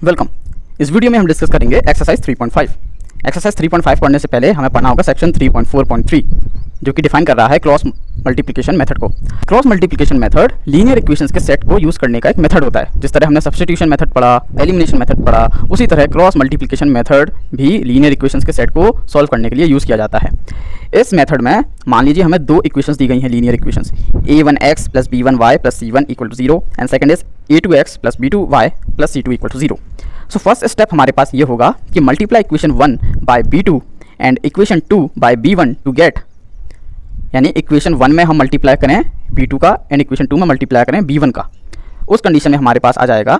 Welcome. इस video में हम डिस्कस करेंगे एक्सरसाइज 3.5। एक्सरसाइज 3.5 पढ़ने से पहले हमें पढ़ना होगा सेक्शन 3.4.3 जो कि डिफाइन कर रहा है क्रॉस मल्टीप्लिकेशन मेथड को। Cross multiplication method linear equations के सेट को यूज़ करने का एक मेथड होता है। जिस तरह हमने सब्स्टिट्यूशन मेथड पढ़ा, एलिमिनेशन मेथड पढ़ा, उसी तरह क्रॉस मल्टीप्लिकेशन मेथड भी लीनियर इक्वेशंस के सेट को सॉल्व करने के लिए यूज़ किया जाता है। इस मेथड में मान लीजिए हमें दो इक्वेशंस दी गई हैं, linear equations a1x + b1y + c1 = 0 and second is a2x + b2y + c2 = 0। So first step हमारे पास ये होगा कि multiply equation 1 by b2 and equation 2 by b1 to get, यानी इक्वेशन 1 में हम मल्टीप्लाई करें b2 का एंड इक्वेशन 2 में मल्टीप्लाई करें b1 का। उस कंडीशन में हमारे पास आ जाएगा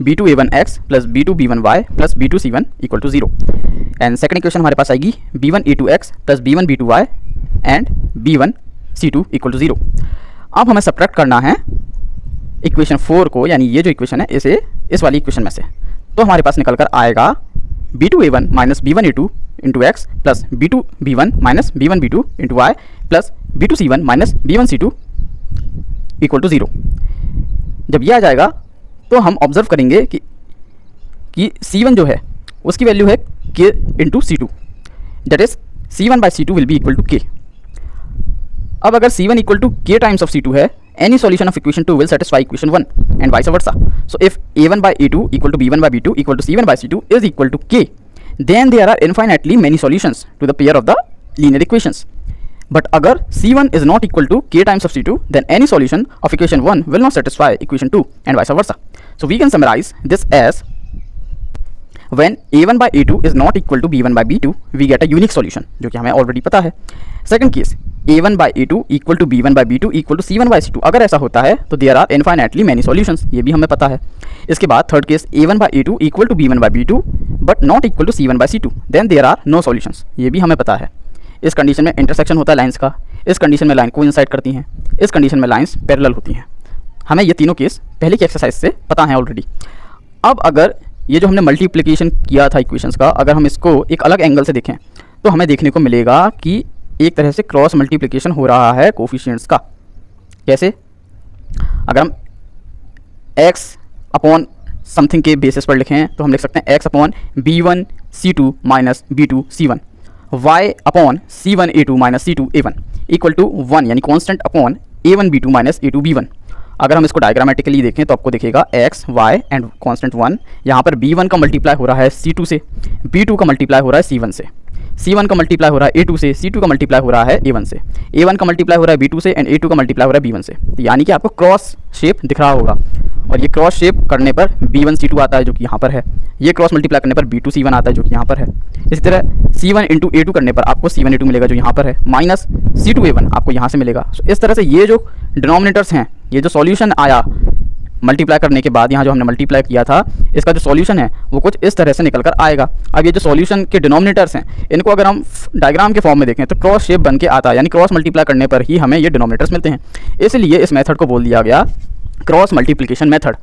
b2a1x + b2b1y + b2c1 = 0 and second equation हमारे पास आएगी b1a2x + b1b2y एंड b1c2 = 0। अब हमें सब्ट्रैक्ट करना है इक्वेशन 4 को, यानी ये जो इक्वेशन है इसे इस वाली इक्वेशन में से। तो हमारे पास निकल कर आएगा b2a1 - b1a2 × x + b2b1 - b1b2 × y + b2c1 - b1c2 = 0। जब ये आ जाएगा तो हम ऑब्जर्व करेंगे कि c1 जो है उसकी वैल्यू है k × c2, that is c1/c2 will be equal to k। अब अगर c1 = k times of c2 है, any solution of equation 2 will satisfy equation 1 and vice versa. So if a1/a2 = b1/b2 = c1/c2 is equal to k, then there are infinitely many solutions to the pair of the linear equations. But अगर c1 is not equal to k times of c2, then any solution of equation 1 will not satisfy equation 2 and vice versa. So we can summarize this as when a1/a2 is not equal to b1/b2, we get a unique solution, जो कि हमें already पता है। Second case a1/a2 = b1/b2 = c1/c2, अगर ऐसा होता है तो there are infinitely many solutions, ये भी हमें पता है। इसके बाद third case a1/a2 = b1/b2 but not equal to c1/c2, then there are no solutions, ये भी हमें पता है। इस कंडीशन में इंटरसेक्शन होता है लाइन्स का, इस कंडीशन में लाइन कोइंसाइड करती हैं, इस कंडीशन में लाइन्स पैरेलल होती हैं। हमें ये तीनों केस पहले की एक्सरसाइज से पता है ऑलरेडी। अब अगर ये जो हमने मल्टीप्लिकेशन किया था इक्वेशंस का, अगर हम इसको एक अलग एंगल से देखें तो हमें देखने को मिलेगा कि एक तरह से क्रॉस मल्टीप्लिकेशन हो रहा है कोफिशिएंट्स का। कैसे? अगर हम x अपॉन समथिंग के बेसिस पर लिखें तो हम लिख सकते हैं x upon b1 c2 minus b2 c1, y upon c1 a2 minus c2 a1 equal to 1, यानी constant upon a1 b2 minus a2 b1। अगर हम इसको डायग्रामेटिकली देखें तो आपको दिखेगा x y एंड कॉन्स्टेंट 1। यहाँ पर b1 का मल्टीप्लाई हो रहा है c2 से, b2 का मल्टीप्लाई हो रहा है c1 से, c1 का मल्टीप्लाई हो रहा है a2 से, c2 का मल्टीप्लाई हो रहा है a1 से, a1 का मल्टीप्लाई हो रहा है b2 से एंड a2 का मल्टीप्लाई हो रहा है b1 से। यानी कि आपको क्रॉस शेप दिख रहा होगा, और ये क्रॉस शेप करने पर b1 c2 आता है जो कि यहाँ पर है, ये क्रॉस मल्टीप्लाई करने पर b2 c1 आता है जो कि यहाँ पर है। इसी तरह c1 × a2 करने पर आपको c1 a2 मिलेगा जो यहाँ पर है, माइनस c2 a1 आपको यहाँ से मिलेगा। इस तरह से ये जो डिनोमिनेटर्स हैं, ये जो सॉल्यूशन आया मल्टीप्लाई करने के बाद, यहाँ जो हमने मल्टीप्लाई किया था इसका जो सॉल्यूशन है वो कुछ इस तरह से निकल कर आएगा। अब ये जो सॉल्यूशन के डिनोमिनेटर्स हैं इनको अगर हम डायग्राम के फॉर्म में देखें तो क्रॉस शेप बन के आता है, यानी क्रॉस मल्टीप्लाई करने पर ही हमें ये डिनोमिनेटर्स मिलते हैं। इसलिए इस मेथड को बोल दिया गया cross multiplication method.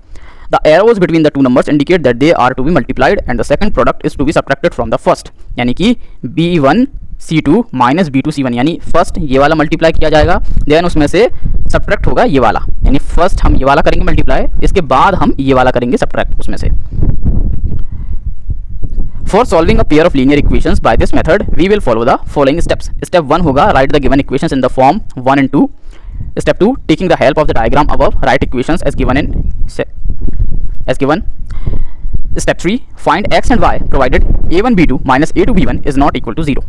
The arrows between the two numbers indicate that they are to be multiplied and the second product is to be subtracted from the first, यानी कि b1 c2 minus b2 c1, यानी first ये वाला multiply किया जाएगा, then उसमें से subtract होगा ये वाला, यानी फर्स्ट हम ये वाला करेंगे मल्टीप्लाई, इसके बाद हम ये वाला करेंगे सब्ट्रैक्ट उसमें से। For solving a pair of linear equations by this method, we will follow the following steps. Step 1 होगा write the given equations in the form 1 and 2. Step 2 taking the help of the diagram above, write equations as given. Step 3 find x and y provided a1 b2 minus a2 b1 is not equal to 0.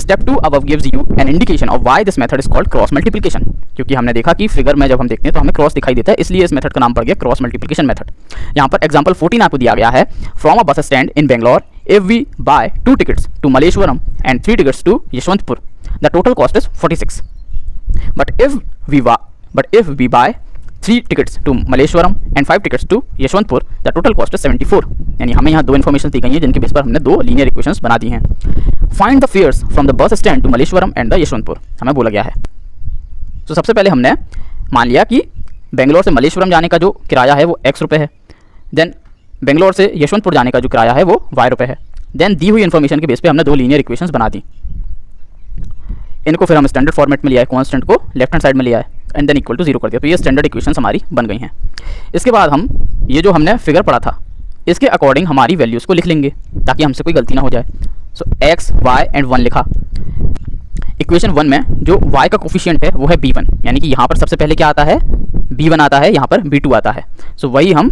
Step 2 above gives you an indication of why this method is called cross multiplication, क्योंकि हमने देखा कि figure में जब हम देखते हैं तो हमें क्रॉस दिखाई देता है, इसलिए इस मेथड का नाम पड़ गया क्रॉस मल्टीप्लिकेशन मेथड। यहाँ पर एग्जांपल 14 आपको दिया गया है। From a bus stand in Bangalore if we buy 2 tickets to Malleshwaram and 3 tickets to Yeshwantpur, the total cost is 46। But if we buy 3 tickets to Malleshwaram and 5 tickets to Yeshwantpur, the total cost is 74। यानी हमें यहाँ दो information दी गई है जिनके base पर हमने दो लीनियर इक्वेशंस बना दी हैं। Find the fares from the bus stand to Malleshwaram and the Yeshwantpur हमें बोला गया है। तो सबसे पहले हमने मान लिया कि बेंगलोर से मलेश्वरम जाने का जो किराया है वो x रुपये है, देन बेंगलोर से यशवंतपुर जाने का जो किराया है वो y रुपये है। देन दी हुई इन्फॉर्मेशन के बेस पे हमने दो लीनियर इक्वेशंस बना दी। इनको फिर हम स्टैंडर्ड फॉर्मेट में लिया है, कॉन्स्टेंट को लेफ्ट हैंड साइड में लिया है एंड देन इक्वल टू 0 कर दिया। तो ये स्टैंडर्ड इक्वेशंस हमारी बन गई हैं। इसके बाद हम ये जो हमने फिगर पढ़ा था इसके अकॉर्डिंग हमारी वैल्यूज़ को लिख लेंगे ताकि हमसे कोई गलती ना हो जाए। सो एक्स वाई एंड 1 लिखा। इक्वेशन 1 में जो y का कोफिशिएंट है वो है b1, यानी कि यहाँ पर सबसे पहले क्या आता है, b1 आता है, यहाँ पर b2 आता है। सो वही हम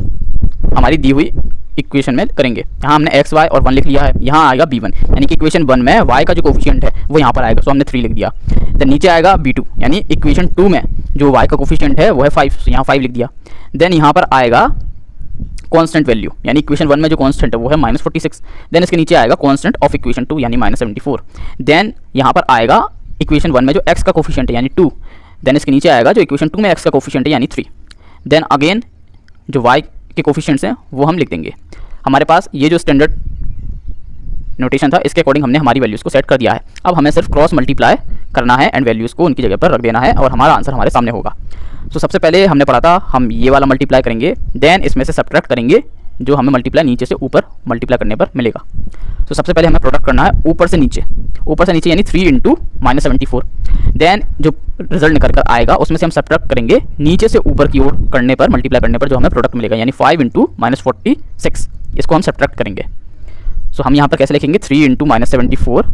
हमारी दी हुई इक्वेशन में करेंगे। यहाँ हमने एक्स वाई और 1 लिख लिया है, यहाँ आएगा b1, यानी कि इक्वेशन 1 में y का जो कोफिशिएंट है वो यहाँ पर आएगा, सो हमने 3 लिख दिया। देन नीचे आएगा b2, यानी इक्वेशन 2 में जो y का कोफिशिएंट है वो है 5, सो यहाँ 5 लिख दिया। देन यहाँ पर आएगा कांस्टेंट वैल्यू, यानी इक्वेशन 1 में जो कांस्टेंट है वो है -46। देन इसके नीचे आएगा कांस्टेंट ऑफ इक्वेशन 2 यानी -74। देन यहाँ पर आएगा इक्वेशन 1 में जो x का कोफिशिएंट है यानी 2। देन इसके नीचे आएगा जो इक्वेशन 2 में x का कोफिशिएंट है यानी 3। देन अगेन जो y के कोफिशिएंट्स हैं वो हम लिख देंगे। हमारे पास ये जो स्टैंडर्ड नोटेशन था इसके अकॉर्डिंग हमने हमारी वैल्यूज़ को सेट कर दिया है। अब हमें सिर्फ क्रॉस मल्टीप्लाई करना है एंड वैल्यूज़ को उनकी जगह पर रख देना है और हमारा आंसर हमारे सामने होगा। तो सबसे पहले हमने पढ़ा था हम ये वाला मल्टीप्लाई करेंगे, देन इसमें से सब्ट्रैक्ट करेंगे जो हमें मल्टीप्लाई नीचे से ऊपर मल्टीप्लाई करने पर मिलेगा। तो सबसे पहले हमें प्रोडक्ट करना है ऊपर से नीचे यानी 3 इंटू -74। देन जो रिजल्ट निकल कर आएगा उसमें से हम सब्ट्रैक्ट करेंगे नीचे से ऊपर की ओर करने पर, मल्टीप्लाई करने पर जो हमें प्रोडक्ट मिलेगा, यानी 5 इंटू -46, इसको हम सब्ट्रैक्ट करेंगे। सो हम यहाँ पर कैसे लिखेंगे, 3 इंटू -74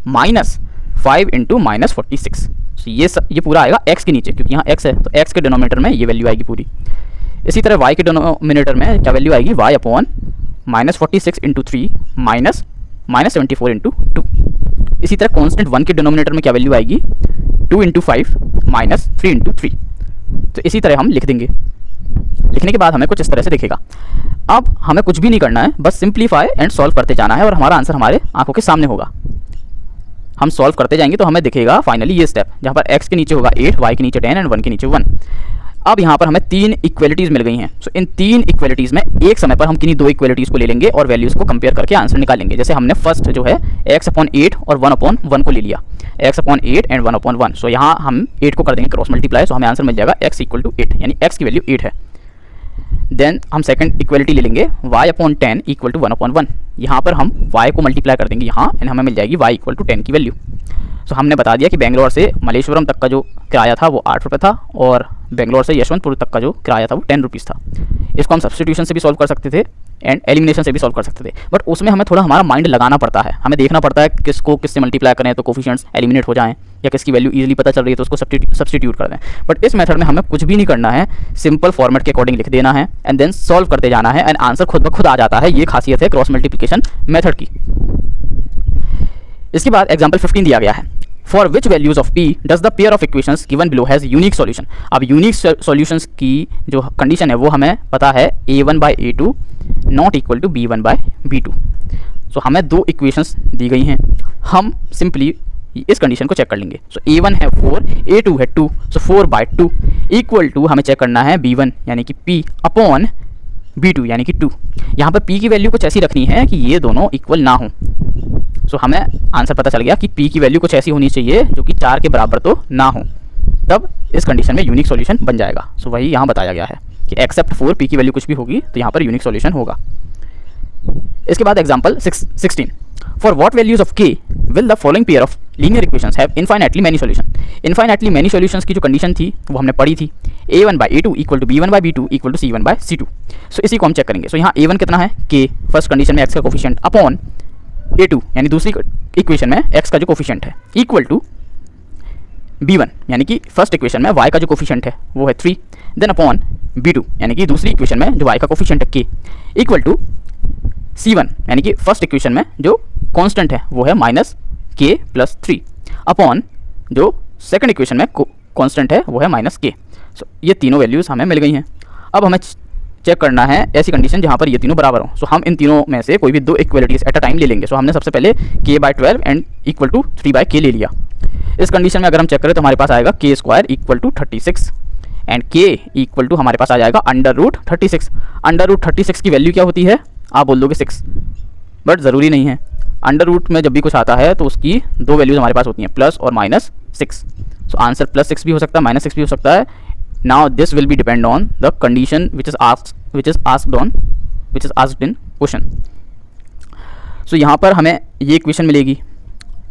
माइनस 5 इंटू -46। ये पूरा आएगा x के नीचे, क्योंकि यहाँ x है तो x के डिनोमिनेटर में ये वैल्यू आएगी पूरी। इसी तरह y के डिनोमिनेटर में क्या वैल्यू आएगी, y upon -46 into 3 minus -74 into 2। इसी तरह कॉन्स्टेंट 1 के डिनोमिनेटर में क्या वैल्यू आएगी, 2 इंटू 5 माइनस 3 इंटू 3। तो इसी तरह हम लिख देंगे। लिखने के बाद हमें कुछ इस तरह से दिखेगा। अब हमें कुछ भी नहीं करना है, बस सिंप्लीफाई एंड सॉल्व करते जाना है और हमारा आंसर हमारे आंखों के सामने होगा। हम सॉल्व करते जाएंगे तो हमें दिखेगा फाइनली ये स्टेप, जहाँ पर x के नीचे होगा 8, y के नीचे 10 एंड 1 के नीचे 1। अब यहाँ पर हमें 3 इक्वलिटीज़ मिल गई हैं। सो इन 3 इक्वलिटीज़ में एक समय पर हम किन्हीं 2 इक्वलिटीज़ को ले लेंगे और वैल्यूज़ को कंपेयर करके आंसर निकालेंगे। जैसे हमने फर्स्ट जो है x/8 और 1/1 को ले लिया, x/8 एंड 1/1। सो यहाँ हम 8 को कर देंगे क्रॉस मल्टीप्लाई, सो हमें आंसर मिल जाएगा x = 8, यानी x की वैल्यू 8 है। देन हम सेकंड इक्वलिटी ले लेंगे y/10 = 1/1। यहाँ पर हम y को मल्टीप्लाई कर देंगे यहाँ एंड हमें मिल जाएगी y = 10 की वैल्यू। सो हमने बता दिया कि बेंगलोर से मलेश्वरम तक का जो किराया था वो 8 रुपये था और बेंगलोर से यशवंतपुर तक का जो किराया था वो 10 रुपीज़ था। इसको हम सब्स्टिट्यूशन से भी सॉल्व कर सकते थे एंड एलिमिनेशन से भी सॉल्व कर सकते थे, बट उसमें हमें थोड़ा हमारा माइंड लगाना पड़ता है। हमें देखना पड़ता है किसको किससे मल्टीप्लाई करें तो कोफिशिएंट्स एलिमिनेट हो जाएं, या किसकी वैल्यू इजीली पता चल रही है तो उसको सब्स्टिट्यूट कर दें। बट इस मेथड में हमें कुछ भी नहीं करना है, सिंपल फॉर्मेट के अकॉर्डिंग लिख देना है एंड देन सॉल्व करते जाना है एंड आंसर खुद ब खुद आ जाता है। ये खासियत है क्रॉस मल्टीप्लिकेशन मेथड की। इसके बाद एग्जाम्पल 15 दिया गया है, for which values of p does the pair of equations given below has unique solution. अब यूनिक सॉल्यूशंस की जो कंडीशन है वो हमें पता है a1/a2 not equal to b1/b2। सो हमें 2 इक्वेशंस दी गई हैं, हम सिंपली इस कंडीशन को चेक कर लेंगे। सो a1 है 4, a2 है 2, सो 4/2 इक्वल टू हमें चेक करना है b1 यानी कि p अपॉन b2 यानी कि 2। यहाँ पर p की वैल्यू कुछ ऐसी रखनी है कि ये दोनों इक्वल ना हो। सो हमें आंसर पता चल गया कि p की वैल्यू कुछ ऐसी होनी चाहिए जो कि 4 के बराबर तो ना हो, तब इस कंडीशन में यूनिक सॉल्यूशन बन जाएगा। सो वही यहाँ बताया गया है कि एक्सेप्ट 4 p की वैल्यू कुछ भी होगी तो यहाँ पर यूनिक सॉल्यूशन होगा। इसके बाद example 16, for what values of k will the following pair of linear equations have infinitely many solution. Infinitely many solutions की जो कंडीशन थी वो हमने पढ़ी थी, a1/a2 equal to b1/b2 equal to c1/c2। So इसी को हम चेक करेंगे। सो यहाँ a1 कितना है, k फर्स्ट कंडीशन में x का कोफिशिएंट अपॉन a2 यानी दूसरी इक्वेशन में x का जो कोफिशिएंट है इक्वल टू b1 यानी कि फर्स्ट इक्वेशन में y का जो कोफिशिएंट है वो है 3, देन अपॉन b2 यानी कि दूसरी इक्वेशन में जो y का कोफिशिएंट है k इक्वल टू c1 यानी कि फर्स्ट इक्वेशन में जो कांस्टेंट है वो है -k+3 अपॉन जो सेकंड इक्वेशन में कांस्टेंट है वो है -k। सो ये तीनों वैल्यूज़ हमें मिल गई हैं। अब हमें चेक करना है ऐसी कंडीशन जहाँ पर ये तीनों बराबर हों। सो हम इन तीनों में से कोई भी 2 इक्वलिटीज़ एट अ टाइम ले लेंगे। सो हमने सबसे पहले k/12 and equal to 3/k ले लिया। इस कंडीशन में अगर हम चेक करें तो हमारे पास आएगा k² equal to 36 and k equal to हमारे पास आ जाएगा √36। √36 की वैल्यू क्या होती है, आप बोल दोगे 6, बट ज़रूरी नहीं है। अंडर रूट में जब भी कुछ आता है तो उसकी 2 वैल्यूज़ हमारे पास होती हैं, +6 और -6। सो आंसर +6 भी हो सकता है, -6 भी हो सकता है। Now this will be depend on the condition which is asked in question. So यहाँ पर हमें ये इक्वेशन मिलेगी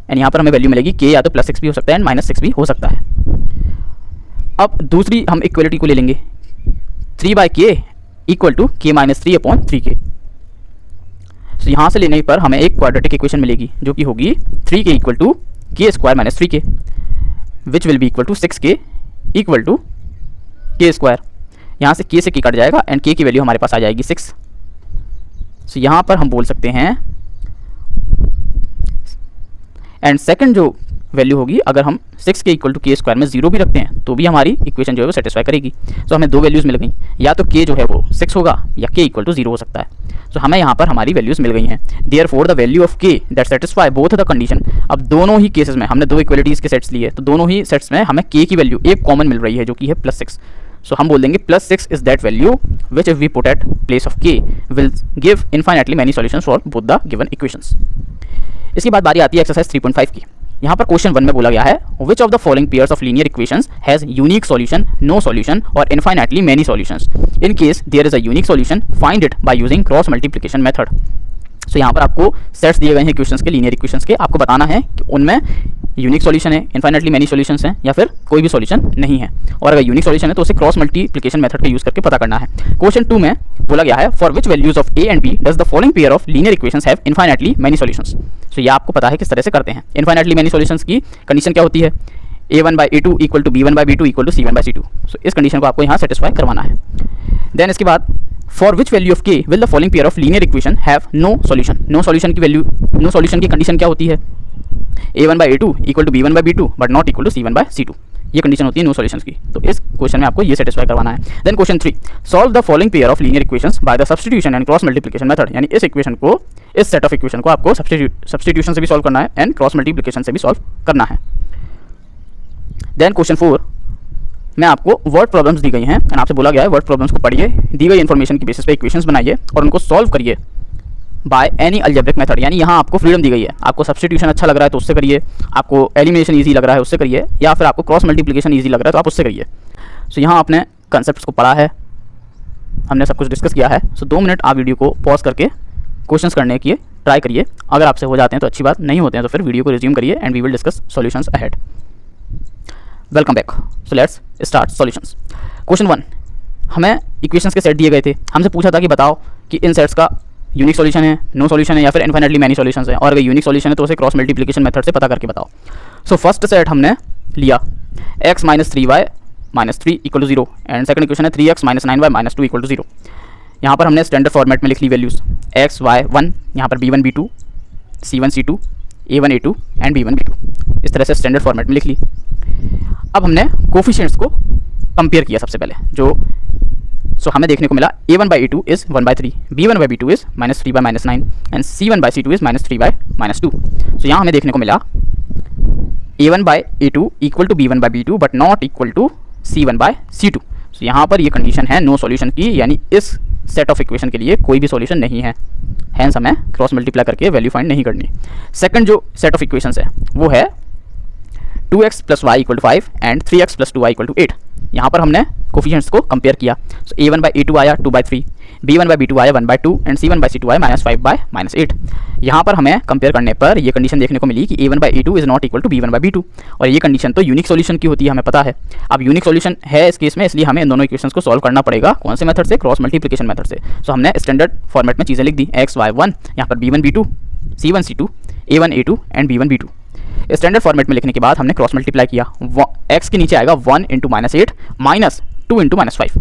एंड यहाँ पर हमें वैल्यू मिलेगी k या तो +6 भी हो सकता है एंड -6 भी हो सकता है। अब दूसरी हम इक्वलिटी को ले लेंगे, 3/k equal to k - 3 upon 3k। So यहाँ से लेने पर हमें एक क्वाड्रेटिक इक्वेशन मिलेगी जो कि होगी 3k equal to K square minus 3k, which will be equal to 6k equal to K square. यहाँ से k से k कट जाएगा एंड k की वैल्यू हमारे पास आ जाएगी 6। सो यहाँ पर हम बोल सकते हैं एंड सेकंड जो वैल्यू होगी, अगर हम 6k equal to K square में 0 भी रखते हैं तो भी हमारी इक्वेशन जो है वो सेटिस्फाई करेगी। सो हमें दो वैल्यूज़ मिल गई, या तो k जो है वो 6 होगा या k इक्वल टू 0 हो सकता है। सो हमें यहाँ पर हमारी वैल्यूज़ मिल गई हैं। Therefore the value of k that satisfy both the condition. अब दोनों ही केसेस में हमने दो इक्वलिटीज़ के सेट्स लिए, तो दोनों ही सेट्स में हमें k की वैल्यू एक कॉमन मिल रही है जो कि है +6। सो हम बोल देंगे +6 is that value which if we put at place of k will give infinitely many solutions for both the given equations. इसके बाद बारी आती है एक्सरसाइज 3.5 की। यहाँ पर क्वेश्चन 1 में बोला गया है which of the following pairs of linear equations has unique solution, no solution और infinitely many solutions. In case there is a unique solution find it by using cross multiplication method. So यहाँ पर आपको sets दिए गए हैं equations के, linear equations के, आपको बताना है कि उनमें यूनिक सॉल्यूशन है, इनफाइनाइटली मेनी सॉल्यूशंस हैं, या फिर कोई भी सॉल्यूशन नहीं है। और अगर यूनिक सॉल्यूशन है तो उसे क्रॉस मल्टीप्लिकेशन मेथड का यूज करके पता करना है। क्वेश्चन 2 में बोला गया है for which values of a and b does the following pair of linear equations have infinitely many solutions. So ये आपको पता है किस तरह से करते हैं। इनफाइनाइटली मेनी सॉल्यूशंस की कंडीशन क्या होती है, a1/a2 equal to b1/b2 equal to c1/c2। So इस कंडीशन को आपको यहाँ सेटिस्फाई करवाना है। देन इसके बाद for which value of k will the following pair of linear equation have no solution. No solution की वैल्यू, नो सॉल्यूशन की कंडीशन क्या होती है, a1/a2 equal to b1/b2 but not equal to c1/c2। ये condition होती है no solutions की। तो इस क्वेश्चन में आपको ये सेटिस्फाई करवाना है। Then question 3 solve the following pair of linear equations by the substitution and cross multiplication method. यानी इस इक्वेशन को, इस सेट ऑफ इक्वेशन को आपको सब्स्टिट्यूशन से भी सॉल्व करना है एंड क्रॉस मल्टीप्लिकेशन से भी सॉल्व करना है। देन क्वेश्चन 4 में आपको वर्ड प्रॉब्लम्स दी गई हैं एंड आपसे बोला गया है वर्ड प्रॉब्लम्स को पढ़िए, दी गई इन्फॉर्मेशन की बेसिस पे इक्वेशंस बनाइए और उनको सॉल्व करिए बाय एनी अलजेब्रिक मेथड। यानी यहाँ आपको फ्रीडम दी गई है, आपको सब्स्टिट्यूशन अच्छा लग रहा है तो उससे करिए, आपको एलिमिनेशन ईजी लग रहा है उससे करिए, या फिर आपको क्रॉस मल्टीप्लिकेशन ईजी लग रहा है तो आप उससे करिए। सो यहाँ आपने कंसेप्ट को पढ़ा है, हमने सब कुछ डिस्कस किया है। सो 2 मिनट आप वीडियो को पॉज करके क्वेश्चंस करने की ट्राई करिए। अगर आपसे हो जाते हैं तो अच्छी बात, नहीं होते हैं तो फिर वीडियो को रिज्यूम करिए and we will discuss solutions ahead. Welcome back. So let's start solutions. Question 1, हमें इक्वेशंस के सेट दिए गए थे, हमसे पूछा था कि बताओ कि इन सेट्स का यूनिक सॉल्यूशन है, नो सॉल्यूशन है या फिर इनफाइनाइटली मैनी सॉल्यूशंस है, और अगर यूनिक सॉल्यूशन है तो उसे क्रॉस मल्टीप्लिकेशन मेथड से पता करके बताओ। सो फर्स्ट सेट हमने लिया x - 3y - 3 equal to 0 and second equation है 3x - 9y - 2 इक्वल टू 0। यहाँ पर हमने स्टैंडर्ड फॉर्मेट में लिख ली वैल्यूज़ x, y, 1, यहाँ पर b1, b2, c1, c2, a1, a2 and b1, b2। इस तरह से स्टैंडर्ड फॉर्मेट में लिख ली। अब हमने कोफिशिएंट्स को कंपेयर किया सबसे पहले। जो सो हमें देखने को मिला a1/a2 is 1/3, b1/b2 is -3/-9 and c1/c2 is -3/-2। So यहाँ हमें देखने को मिला a1/a2 equal to b1/b2 but not equal to c1/c2। So यहाँ पर ये कंडीशन है नो सॉल्यूशन की, यानी इस सेट ऑफ इक्वेशन के लिए कोई भी सॉल्यूशन नहीं है, हैंस हमें क्रॉस मल्टीप्लाई करके वैल्यू फाइंड नहीं करनी। सेकंड जो सेट ऑफ इक्वेशंस है वो है 2x + y = 5 and 3x + 2y = 8। यहाँ पर हमने कोफिशिएंट्स को कंपेयर किया। सो a1/a2 आया 2/3, b1/b2 आया 1/2 एंड c1/c2 आया -5/-8। यहाँ पर हमें कंपेयर करने पर ये कंडीशन देखने को मिली कि a1/a2 is not equal to b1/b2, और ये कंडीशन तो यूनिक सॉल्यूशन की होती है, हमें पता है। अब यूनिक सॉल्यूशन है इस केस में, इसलिए हमें इन दोनों इक्वेशंस को सॉल्व करना पड़ेगा कौन से मेथड से, क्रॉस मल्टीप्लिकेशन मेथड से। सो हमने स्टैंडर्ड फॉर्मेट में चीज़ें लिख दी, x, y, 1, यहाँ पर b1, b2, c1, c2, a1, a2 and b1, b2। Standard format में लिखने के बाद हमने क्रॉस मल्टीप्लाई किया। x के नीचे आएगा 1 × -8 -2 × -5।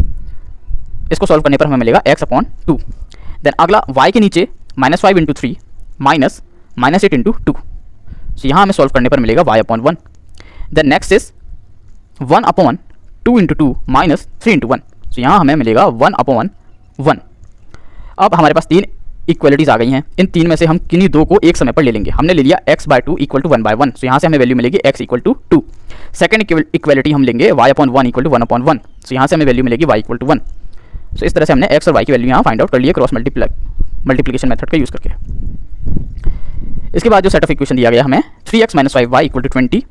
इसको सॉल्व करने पर हमें मिलेगा x/2। देन अगला y के नीचे -5 × 3 -8 × 2। सो यहाँ हमें सॉल्व करने पर मिलेगा y/1। Then next is 1/2 × 2 -3 × 1। सो यहाँ हमें मिलेगा 1/1। अब हमारे पास 3 इक्वलिटीज़ आ गई हैं। इन 3 में से हम किन्हीं 2 को एक समय पर ले लेंगे। हमने ले लिया x/2 इक्वल टू 1/1। सो यहाँ से हमें वैल्यू मिलेगी x equal to 2। Second equality हम लेंगे y/1 इक्वल टू 1/1। सो यहाँ से हमें वैल्यू मिलेगी y इक्वल टू 1। सो इस तरह से हमने x और y की वैल्यू यहाँ फाइंड आउट कर लिए क्रॉस मल्टीप्लिकेशन मेथड का यूज़ करके। इसके बाद जो सेट ऑफ इक्वेशन दिया गया हमें 3x - 5y इक्वल टू 20।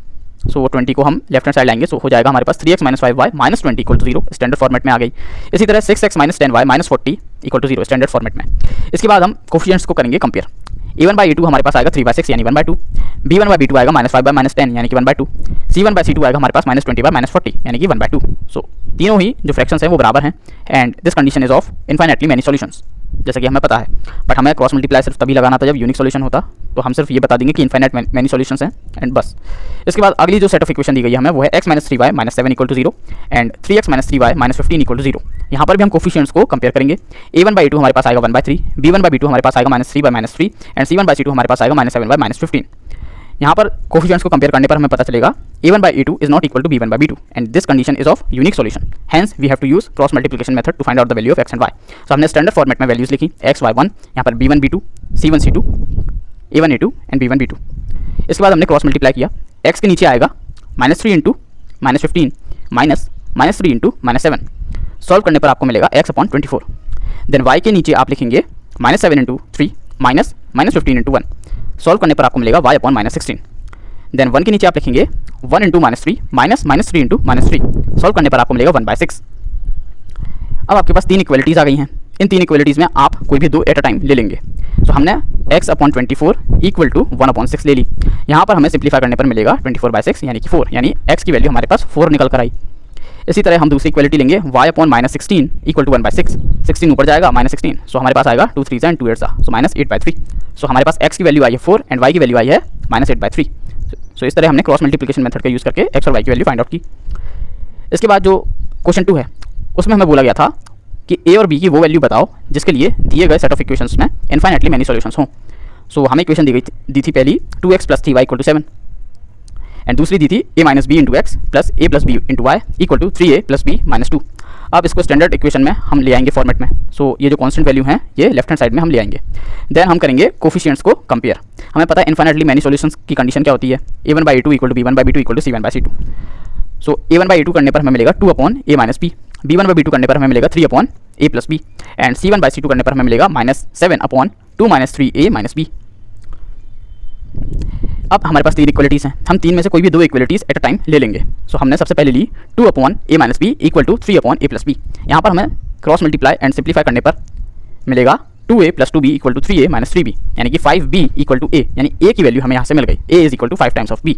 सो 20 को हम लेफ्ट हैंड साइड लाएंगे, सो हो जाएगा हमारे पास 3x - 5y - 20 equal to 0, standard format में आ गई। इसी तरह 6x - 10y - 40 equal to 0, standard format में। इसके बाद हम कोफिशिएंट्स को करेंगे कंपेयर। a1/a2 हमारे पास आएगा 3/6 यानी 1/2, b1/b2 आएगा -5/-10 यानी कि 1/2, c1/c2 आएगा हमारे पास -20/-40 यानी कि 1/2। सो तीनों ही जो फ्रैक्शंस हैं वो बराबर हैं and this condition is of infinitely many solutions. जैसा कि हमें पता है, बट हमें क्रॉस मल्टीप्लाई सिर्फ तभी लगाना था जब यूनिक सॉल्यूशन होता, तो हम सिर्फ ये बता देंगे कि इनफाइनाइट मैनी सॉल्यूशंस हैं एंड बस। इसके बाद अगली जो सेट ऑफ इक्वेशन दी गई है हमें वो है x minus 3y minus 7 equal to 0 and 3x minus 3y minus 15 equal to 0। यहाँ पर भी हम कोफिशिएंट्स को कंपेयर करेंगे। a1/a2 हमारे पास आएगा 1/3, b1/b2 हमारे पास आएगा माइनस 3/-3 एंड c1/c2 हमारे पास आएगा माइनस 7/-15। यहाँ पर कोफिशिएंट्स को कंपेयर करने पर हमें पता चलेगा a1/a2 is not equal to b1/b2 and this condition is of unique solution, hence we have to use cross multiplication method to find out the value of x and y। So हमने standard format में values लिखी x, y1, यहाँ पर b1b2, c1c2, a1a2 and b1b2। इसके बाद हमने cross multiply किया, x के नीचे आएगा -3 इंटू -15 -3 इंटू -7। सॉल्व करने पर आपको मिलेगा x/24। देन y के नीचे आप लिखेंगे -7 इंटू 3 -15 इंटू 1। सॉल्व करने पर आपको मिलेगा y/-16। देन 1 के नीचे आप लिखेंगे 1 इंटू -3 -3 इंटू -3। सॉल्व करने पर आपको मिलेगा 1/6। अब आपके पास तीन इक्वलिटीज़ आ गई हैं। इन तीन इक्वलिटीज़ में आप कोई भी दो एट अ टाइम ले लेंगे। तो हमने x/24 इक्वल टू 1/6 ले ली। यहाँ पर हमें सिंप्लीफाई करने पर मिलेगा 24/6 यानी कि 4, यानी x की वैल्यू हमारे पास 4 निकल कर आई। इसी तरह हम दूसरी इक्वलिटी लेंगे y/-16 इक्वल टू 1/6। 16 ऊपर जाएगा -16, सो हमारे पास आएगा 2 3 एंड 2 8 सो -8/3। सो हमारे पास x की वैल्यू आई है 4 एंड y की वैल्यू आई है -8/3। सो इस तरह हमने क्रॉस मल्टीप्लिकेशन मेथड का यूज़ करके x और y की वैल्यू फाइंड आउट की। इसके बाद जो क्वेश्चन 2 है उसमें हमें बोला गया था कि a और b की वो वैल्यू बताओ जिसके लिए दिए गए सेट ऑफ इक्वेशंस में इनफाइनाइटली मेनी सॉल्यूशंस हों। सो हमें इक्वेशन दी थी पहली 2x + 3y = 7 एंड दूसरी दी थी a - b × x + a + b × y = 3a + b - 2। अब इसको स्टैंडर्ड इक्वेशन में हम ले आएंगे फॉर्मेट में। सो ये जो कांस्टेंट वैल्यू हैं ये लेफ्ट हैंड साइड में हम ले आएंगे। देन हम करेंगे कोफिशिएंट्स को कंपेयर। हमें पता है इनफाइनाइटली मेनी सॉल्यूशंस की कंडीशन क्या होती है, a1/a2 = b1/b2 = c1/c2। सो a1/a2 करने पर हमें मिलेगा 2/a - b, b1/b2 करने पर हमें मिलेगा 3/a + b एंड c1/c2 करने पर हमें मिलेगा -7/2 - 3a - b। अब हमारे पास तीन इक्वलिटीज़ हैं, हम तीन में से कोई भी दो इक्वलिटीज़ एट अ टाइम ले लेंगे। सो हमने सबसे पहले ली 2/a - b = 3/a + b। यहाँ पर हमें क्रॉस मल्टीप्लाई एंड सिंप्लीफाई करने पर मिलेगा 2a + 2b = 3a - 3b, यानी कि 5b = a, यानी a की वैल्यू हमें यहाँ से मिल गई, a = 5 टाइम्स ऑफ b।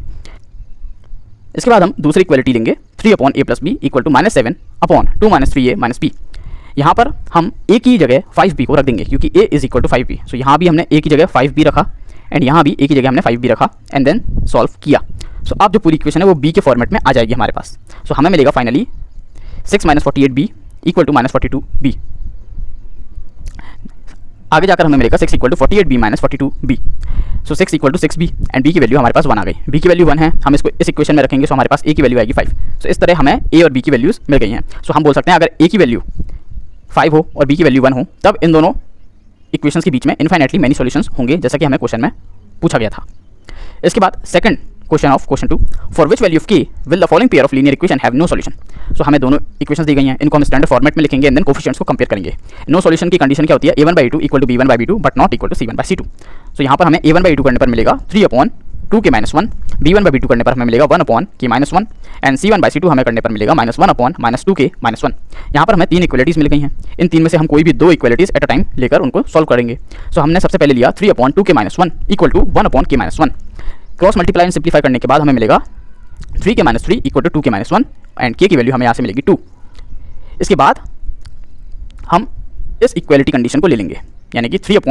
इसके बाद हम दूसरी इक्वलिटी लेंगे 3/a + b = -7/2 - 3a - b। यहाँ पर हम a की जगह 5b को रख देंगे क्योंकि a = 5b। सो यहाँ भी हमने a की जगह 5b रखा एंड यहाँ भी a की जगह हमने 5b रखा एंड देन सॉल्व किया। सो अब जो पूरी इक्वेशन है वो b के फॉर्मेट में आ जाएगी हमारे पास। सो हमें मिलेगा फाइनली 6 - 48b = -42b। आगे जाकर हमें मिलेगा 6 = 48b - 42b। So 6 = 6b and b की वैल्यू हमारे पास 1 आ गई। b की वैल्यू 1 है, हम इसको इस इक्वेशन में रखेंगे, सो हमारे पास a की वैल्यू आएगी 5। सो इस तरह हमें a और b की वैल्यूज़ मिल गई हैं। सो हम बोल सकते हैं अगर a की वैल्यू 5 हो और b की वैल्यू 1 हो तब इन दोनों इक्वेशंस के बीच में इनफाइनाइटली मेनी सॉल्यूशंस होंगे, जैसा कि हमें क्वेश्चन में पूछा गया था। इसके बाद second question of question 2, for which value of k will the following pair of linear equation have no solution. So हमें दोनों इक्वेशंस दी गई हैं, इनको हम स्टैंडर्ड फॉर्मेट में लिखेंगे एंड देन कोफिशिएंट्स को कंपेयर करेंगे। नो सॉल्यूशन की कंडीशन क्या होती है, a1/a2 = b1/b2 but not equal to c1/c2। So यहाँ पर हमें a1/a2 करने पर मिलेगा 3/2k - 1, b1/b2 करने पर हमें मिलेगा 1/k - 1 एंड c1/c2 हमें करने पर मिलेगा -1/-2k - 1। यहाँ पर हमें तीन इक्वलिटीज़ मिल गई हैं। इन तीन में से हम कोई भी दो इक्वलिटीज़ एट अ टाइम लेकर उनको सॉल्व करेंगे। सो हमने सबसे पहले लिया 3/2k - 1 = 1/k - 1। Cross multiply and simplify करने के बाद हमें मिलेगा 3k - 3 = 2k - 1 एंड k की वैल्यू हमें यहाँ से मिलेगी 2। इसके बाद हम इस इक्वलिटी कंडीशन को ले लेंगे, यानी कि 3/2k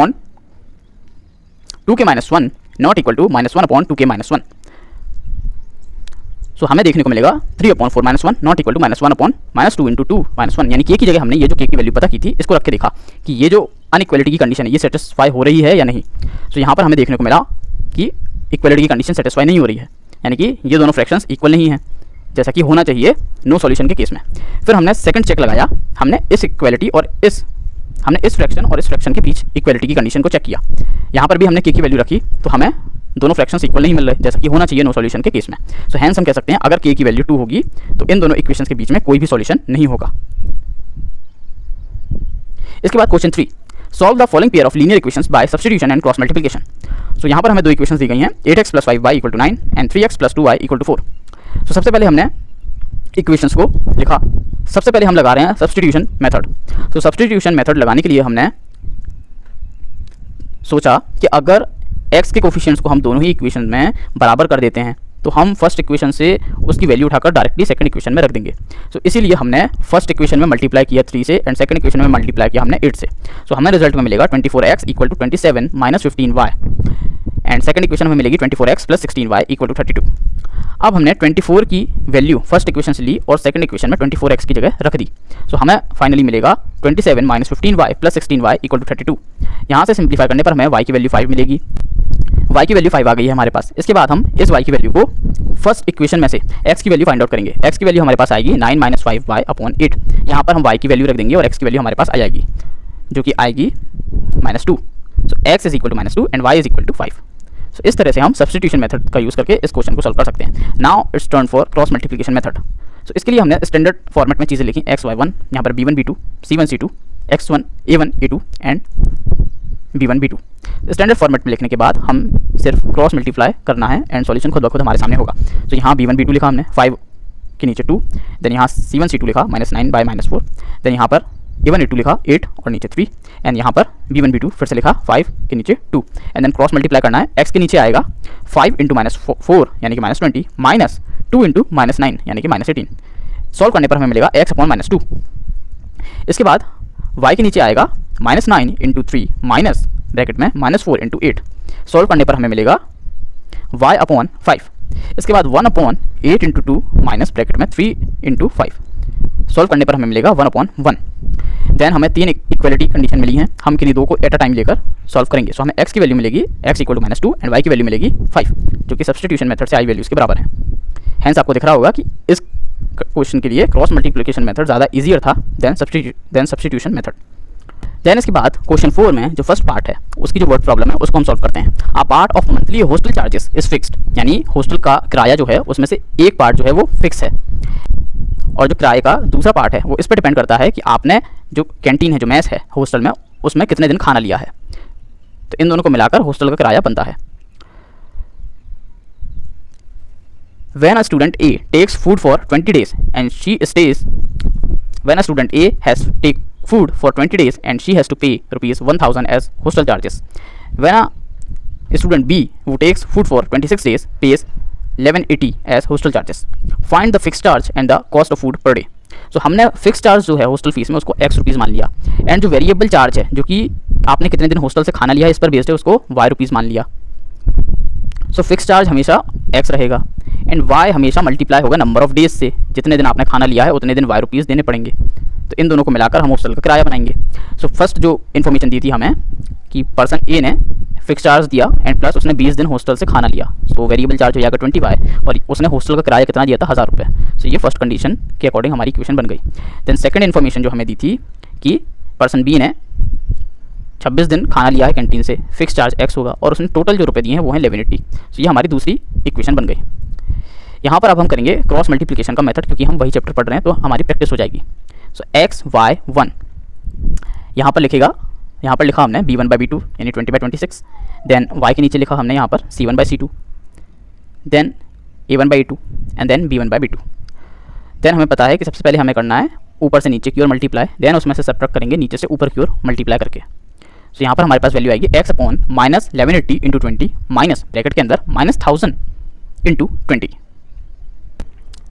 - 1 not equal to -1/2k - 1। सो हमें देखने को मिलेगा 3/4 - 1 नॉट इक्वल टू -1/-2 × 2 - 1, यानी k की जगह हमने ये जो k की वैल्यू पता की थी इसको रख के देखा कि ये जो अनइक्वलिटी की कंडीशन है ये सेटिस्फाई हो रही है या नहीं। सो यहाँ पर हमें देखने को मिला कि इक्वलिटी की कंडीशन सेटिस्फाई नहीं हो रही है, यानी कि ये दोनों फ्रैक्शंस इक्वल नहीं है जैसा कि होना चाहिए नो सॉल्यूशन के केस में। फिर हमने सेकंड चेक लगाया, हमने इस इक्वलिटी और इस फ्रैक्शन और इस फ्रैक्शन के बीच इक्वलिटी की कंडीशन को चेक किया। यहाँ पर भी हमने k की वैल्यू रखी तो हमें दोनों फ्रैक्शंस इक्वल नहीं मिल रहे जैसा कि होना चाहिए नो सॉल्यूशन के केस में। सो हैंस हम कह सकते हैं अगर k की वैल्यू 2 होगी तो इन दोनों इक्वेशंस के बीच में कोई भी सॉल्यूशन नहीं होगा। इसके बाद question 3, solve the following pair of linear equations by substitution and cross multiplication. So यहाँ पर हमें दो इक्वेशंस दी गई हैं 8x + 5y = 9 and 3x + 2y = 4। सो सबसे पहले हमने इक्वेशंस को लिखा। सबसे पहले हम लगा रहे हैं सब्स्टिट्यूशन मेथड। तो सब्स्टिट्यूशन मेथड लगाने के लिए हमने सोचा कि अगर x के कोफिशिएंट्स को हम दोनों ही इक्वेशन में बराबर कर देते हैं तो हम फर्स्ट इक्वेशन से उसकी वैल्यू उठाकर डायरेक्टली सेकंड इक्वेशन में रख देंगे। सो इसीलिए हमने फर्स्ट इक्वेशन में मल्टीप्लाई किया 3 से एंड सेकंड इक्वेशन में मल्टीप्लाई किया हमने 8 से। सो हमें रिजल्ट में मिलेगा 24x equal to 27 minus 15y and second equation में मिलेगी 24x plus 16y equal to 32। अब हमने 24 की वैल्यू फर्स्ट इक्वेशन से ली और सेकंड इक्वेशन में 24x की जगह रख दी। सो हमें फाइनली मिलेगा 27 minus 15y plus 16y equal to 32। यहाँ से सिंप्लीफाई करने पर हमें y की वैल्यू 5 मिलेगी। y की वैल्यू 5 आ गई है हमारे पास। इसके बाद हम इस y की वैल्यू को फर्स्ट इक्वेशन में से x की वैल्यू फाइंड आउट करेंगे। x की वैल्यू हमारे पास आएगी 9 माइनस 5y अपॉन 8। यहाँ पर हम y की वैल्यू रख देंगे और x की वैल्यू हमारे पास आ जाएगी जो कि आएगी -2। So x is equal to -2 and y is equal to 5। So इस तरह से हम सब्स्टिट्यूशन मेथड का यूज़ करके इस क्वेश्चन को सॉल्व कर सकते हैं। Now it's turn for cross multiplication method. So इसके लिए हमने स्टैंडर्ड फॉर्मेट में चीज़ें लिखी x y1, यहाँ पर b1 b2 c1 c2 x1 a1 a2 and b1 b2। Standard format में लिखने के बाद हम सिर्फ क्रॉस मल्टीप्लाई करना है एंड सॉल्यूशन खुद ब खुद हमारे सामने होगा। तो यहाँ b1 b2 लिखा हमने 5 के नीचे 2, देन यहाँ c1 c2 लिखा -9 बाय -4, देन यहाँ पर a1 a2 लिखा 8 और नीचे 3 एंड यहाँ पर b1 b2 फिर से लिखा 5 के नीचे 2 एंड देन क्रॉस मल्टीप्लाई करना है। x के नीचे आएगा 5 इंटू -4 यानी कि -20 माइनस 2 इंटू -9 यानी कि -18। सॉल्व करने पर हमें मिलेगा x अपॉन -2। इसके बाद y के नीचे आएगा -9 इंटू 3 माइनस ब्रैकेट में -4 इंटू 8। सॉल्व करने पर हमें मिलेगा y अपॉन 5। इसके बाद 1 अपॉन 8 इंटू 2 माइनस ब्रैकेट में 3 इंटू 5। सॉल्व करने पर हमें मिलेगा 1 अपॉन 1। देन हमें 3 इक्वलिटी कंडीशन मिली हैं, हम किन्हीं दो को एट अ टाइम लेकर सॉल्व करेंगे। सो हमें x की वैल्यू मिलेगी x equal to -2 and y की वैल्यू मिलेगी 5 जो कि सब्स्टिट्यूशन मेथड से आई वैल्यूज़ के बराबर है। हेंस आपको दिख रहा होगा कि इस क्वेश्चन के लिए क्रॉस मल्टीप्लिकेशन मेथड ज़्यादा ईजियर था देन सब्स्टिट्यूशन मेथड। देन इसके बाद क्वेश्चन 4 में जो फर्स्ट पार्ट है उसकी जो वर्ड प्रॉब्लम है उसको हम सॉल्व करते हैं। A part of monthly hostel charges is fixed, यानी हॉस्टल का किराया जो है उसमें से एक पार्ट जो है वो फिक्स है और जो किराए का दूसरा पार्ट है वो इस पर डिपेंड करता है कि आपने जो कैंटीन है, जो मेस है हॉस्टल में, उसमें कितने दिन खाना लिया है। तो इन दोनों को मिलाकर हॉस्टल का किराया बनता है। When a student A takes food for 20 days and she stays, when a student A has take food for 20 days and she has to pay rupees 1000 as hostel charges. When a student B who takes food for 26 days pays 1180 as hostel charges. Find the fixed charge and the cost of food per day. So हमने fix charge जो है hostel fees में उसको x rupees मान लिया and जो variable charge है जो कि आपने कितने दिन हॉस्टल से खाना लिया है इस पर बेस्ड है उसको y रुपीज़ मान लिया। सो फिक्स चार्ज हमेशा x रहेगा एंड y हमेशा मल्टीप्लाई होगा नंबर ऑफ डेज से, जितने दिन आपने खाना लिया है उतने दिन y रुपीज़ देने पड़ेंगे। तो इन दोनों को मिलाकर हम हॉस्टल का किराया बनाएंगे। सो फर्स्ट जो इन्फॉर्मेशन दी थी हमें कि पर्सन ए ने फिक्स चार्ज दिया एंड प्लस उसने 20 दिन हॉस्टल से खाना लिया, सो वेरिएबल चार्ज हो जाएगा 20y और उसने हॉस्टल का किराया कितना दिया था 1000 रुपये। सो ये फर्स्ट कंडीशन के अकॉर्डिंग हमारी इक्वेशन बन गई। देन सेकंड इन्फॉर्मेशन जो हमें दी थी कि पर्सन बी ने 26 दिन खाना लिया है कैंटीन से, फिक्स चार्ज x होगा और उसने टोटल जो रुपए दिए हैं वो हैं 1180। सो ये हमारी दूसरी इक्वेशन बन गई। यहाँ पर अब हम करेंगे क्रॉस मल्टीप्लिकेशन का मेथड, क्योंकि हम वही चैप्टर पढ़ रहे हैं तो हमारी प्रैक्टिस हो जाएगी। सो x y 1 यहाँ पर लिखेगा, यहाँ पर लिखा हमने b1 बाई b2 यानी 20 बाई 26। देन y के नीचे लिखा हमने यहाँ पर c1 by c2, then a1 by a2 and then b1 by b2। Then हमें पता है कि सबसे पहले हमें करना है ऊपर से नीचे की ओर मल्टीप्लाई, देन उसमें से सब्ट्रैक्ट करेंगे नीचे से ऊपर की ओर मल्टीप्लाई करके। सो यहाँ पर हमारे पास वैल्यू आएगी x upon minus 1180 into 20 minus bracket के अंदर -1000 इंटू 20।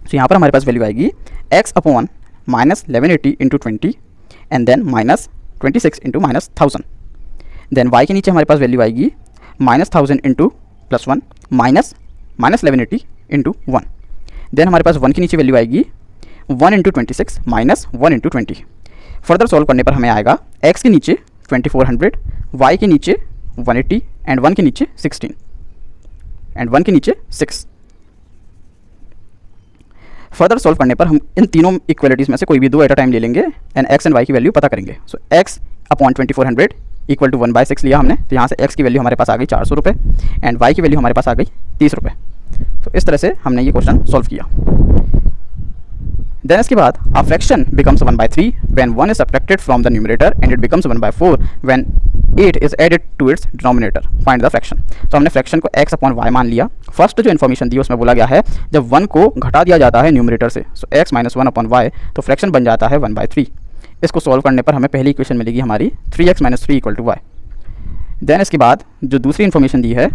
सो यहाँ पर हमारे पास वैल्यू आएगी x upon minus 1180 into 20 and then minus 26 into -1000। Then y के नीचे हमारे पास वैल्यू आएगी -1000 इंटू +1 माइनस -1180 इंटू 1। देन हमारे पास 1 के नीचे वैल्यू आएगी 1 into 26 minus 1 into 20। Further solve करने पर हमें आएगा x के नीचे 2400, y के नीचे 180 एंड 1 के नीचे 16 एंड 1 के नीचे 6। फर्दर सॉल्व करने पर हम इन तीनों इक्वलिटीज़ में से कोई भी दो एट अ टाइम ले लेंगे एंड x एंड y की वैल्यू पता करेंगे। सो x अपॉन 2400 इक्वल टू 1/6 लिया हमने, तो यहाँ से x की वैल्यू हमारे पास आ गई 400 रुपये एंड y की वैल्यू हमारे पास आ गई 30 रुपये। तो इस तरह से हमने ये क्वेश्चन सॉल्व किया। देन इसके बाद a fraction becomes 1/3 when 1 is subtracted from the numerator and it becomes 1/4 when 8 is added to its denominator. Find the fraction. तो हमने फ्रैक्शन को x अपॉन y मान लिया। फर्स्ट जो इन्फॉर्मेशन दी उसमें बोला गया है जब 1 को घटा दिया जाता है न्यूमरेटर से, सो x माइनस 1 अपॉन y, तो फ्रैक्शन बन जाता है 1/3। इसको सॉल्व करने पर हमें पहली इक्वेशन मिलेगी हमारी 3x minus 3 equal to y। Then इसके बाद जो दूसरी इन्फॉर्मेशन दी है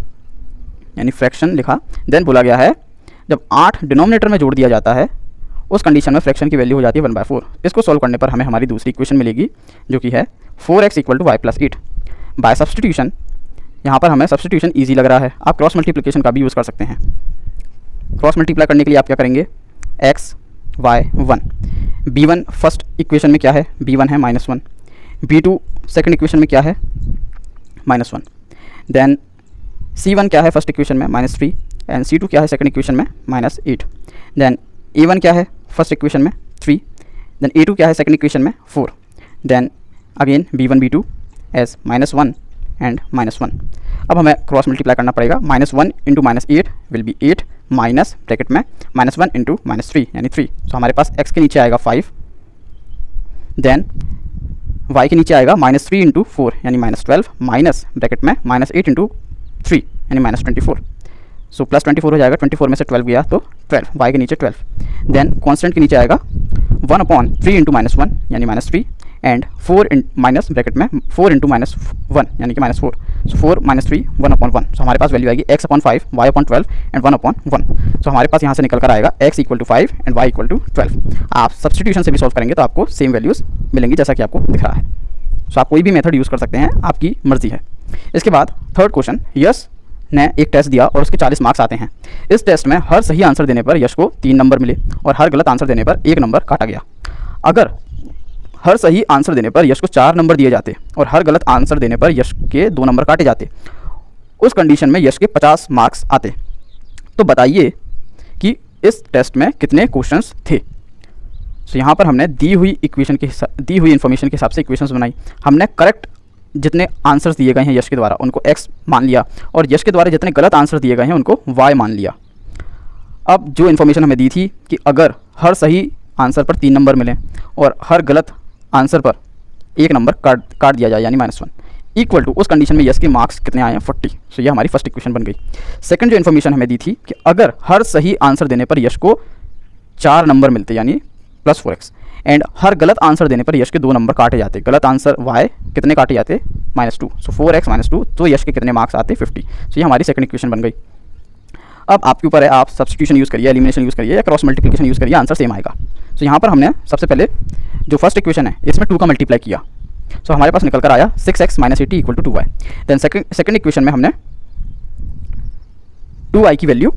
यानी फ्रैक्शन लिखा, देन बोला गया है जब 8 डिनोमिनेटर में जोड़ दिया जाता है उस कंडीशन में फ्रैक्शन की वैल्यू हो जाती है 1/4। इसको सॉल्व करने पर हमें हमारी दूसरी इक्वेशन मिलेगी जो कि है 4x = y + 8। बाय सब्सटीट्यूशन, यहाँ पर हमें सब्सटीट्यूशन ईजी लग रहा है, आप क्रॉस मल्टीप्लिकेशन का भी यूज़ कर सकते हैं। क्रॉस मल्टीप्लाई करने के लिए आप क्या करेंगे, x y 1, b1 first equation में क्या है, b1 है -1, b2 सेकंड इक्वेशन में क्या है -1, देन c1 क्या है फर्स्ट इक्वेशन में -3 एंड c2 क्या है सेकंड इक्वेशन में -8, देन a1 क्या है फर्स्ट इक्वेशन में 3, देन a2 क्या है सेकंड इक्वेशन में 4, then again b1 b2 as -1 and -1। अब हमें क्रॉस मल्टीप्लाई करना पड़ेगा, -1 × -8 विल बी 8 माइनस ब्रैकेट में -1 × -3 यानी 3। सो हमारे पास x के नीचे आएगा 5, देन y के नीचे आएगा -3 × 4 यानी -12 माइनस ब्रैकेट में -8 × 3 यानी -24। सो +24 हो जाएगा, 24 में से 12 गया तो 12, y के नीचे 12। देन कांस्टेंट के नीचे आएगा 1/3 × -1 यानी -3 एंड 4 माइनस ब्रैकेट में 4 × -1 यानी कि -4। सो 4 - 3 1/1। सो हमारे पास वैल्यू आएगी x/5 y/12 एंड 1/1। सो हमारे पास यहाँ से निकल कर आएगा x = 5 एंड y = 12। आप सब्सटीट्यूशन से भी सॉल्व करेंगे तो आपको सेम वैल्यूज़ मिलेंगी जैसा कि आपको दिख रहा है। सो आप कोई भी मेथड यूज़ कर सकते हैं, आपकी मर्जी है। इसके बाद थर्ड क्वेश्चन, यश ने एक टेस्ट दिया और उसके 40 मार्क्स आते हैं। इस टेस्ट में हर सही आंसर देने पर यश को 3 नंबर मिले और हर गलत आंसर देने पर 1 नंबर काटा गया। अगर हर सही आंसर देने पर यश को 4 नंबर दिए जाते और हर गलत आंसर देने पर यश के 2 नंबर काटे जाते, उस कंडीशन में यश के 50 मार्क्स आते। तो बताइए कि इस टेस्ट में कितने क्वेश्चंस थे। सो यहाँ पर हमने दी हुई इन्फॉर्मेशन के हिसाब से इक्वेशंस बनाई। हमने करेक्ट जितने आंसर्स दिए गए हैं यश के द्वारा उनको x मान लिया और यश के द्वारा जितने गलत आंसर दिए गए हैं उनको y मान लिया। अब जो इन्फॉर्मेशन हमें दी थी कि अगर हर सही आंसर पर 3 नंबर मिलें और हर गलत आंसर पर 1 नंबर काट दिया जाए यानी -1, इक्वल टू उस कंडीशन में यश के मार्क्स कितने आए हैं 40। सो ये हमारी फर्स्ट इक्वेशन बन गई। सेकंड जो इन्फॉर्मेशन हमें दी थी कि अगर हर सही आंसर देने पर यश को 4 नंबर मिलते यानी +4x एंड हर गलत आंसर देने पर यश के 2 नंबर काटे जाते, गलत आंसर y कितने काटे जाते -2, सो 4x - 2, तो यश के कितने मार्क्स आते 50। सो ये हमारी सेकंड इक्वेशन बन गई। अब आपके ऊपर है, आप सब्स्टिट्यूशन यूज़ करिए, एलिमिनेशन यूज़ करिए या क्रॉस मल्टीप्लिकेशन यूज़ करिए, आंसर सेम आएगा। सो यहाँ पर हमने सबसे पहले जो फर्स्ट इक्वेशन है इसमें 2 का मल्टीप्लाई किया, सो हमारे पास निकल कर आया 6x - 80 = 2y। Then second equation में हमने 2y की वैल्यू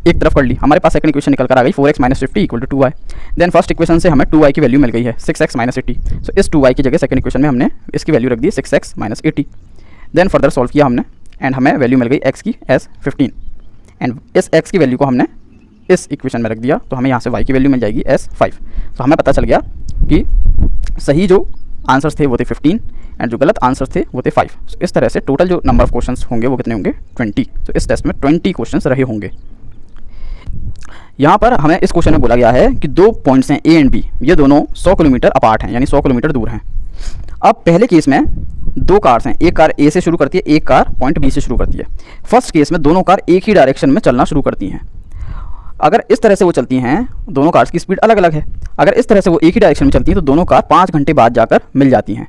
एक तरफ कर ली, हमारे पास सेकंड इक्वेशन निकल कर आ गई 4x - 50 = 2y। Then first equation से हमें 2y की वैल्यू मिल गई है 6x - 80। सो इस 2y की जगह सेकंड इक्वेशन में हमने इसकी वैल्यू रख दी 6x - 80। देन फर्दर सॉल्व किया हमने एंड हमें वैल्यू मिल गई x की एज 15 एंड इस x की वैल्यू को हमने इस इक्वेशन में रख दिया तो हमें यहाँ से y की वैल्यू मिल जाएगी एज 5। तो हमें पता चल गया कि सही जो आंसर्स थे वो थे 15 एंड जो गलत आंसर्स थे वो थे 5। so, इस तरह से टोटल जो नंबर ऑफ क्वेश्चंस होंगे वो कितने होंगे 20। तो इस टेस्ट में 20 क्वेश्चंस रहे होंगे। यहाँ पर हमें इस क्वेश्चन में बोला गया है कि 2 पॉइंट्स हैं A एंड B, ये दोनों 100 किलोमीटर अपार्ट हैं यानी 100 किलोमीटर दूर हैं। अब पहले केस में 2 कार्स हैं, एक कार A से शुरू करती है, एक कार पॉइंट B से शुरू करती है। फर्स्ट केस में दोनों कार एक ही डायरेक्शन में चलना शुरू करती हैं। अगर इस तरह से वो चलती हैं, दोनों कार्स की स्पीड अलग अलग है। अगर इस तरह से वो एक ही डायरेक्शन में चलती हैं तो दोनों कार 5 घंटे बाद जाकर मिल जाती हैं।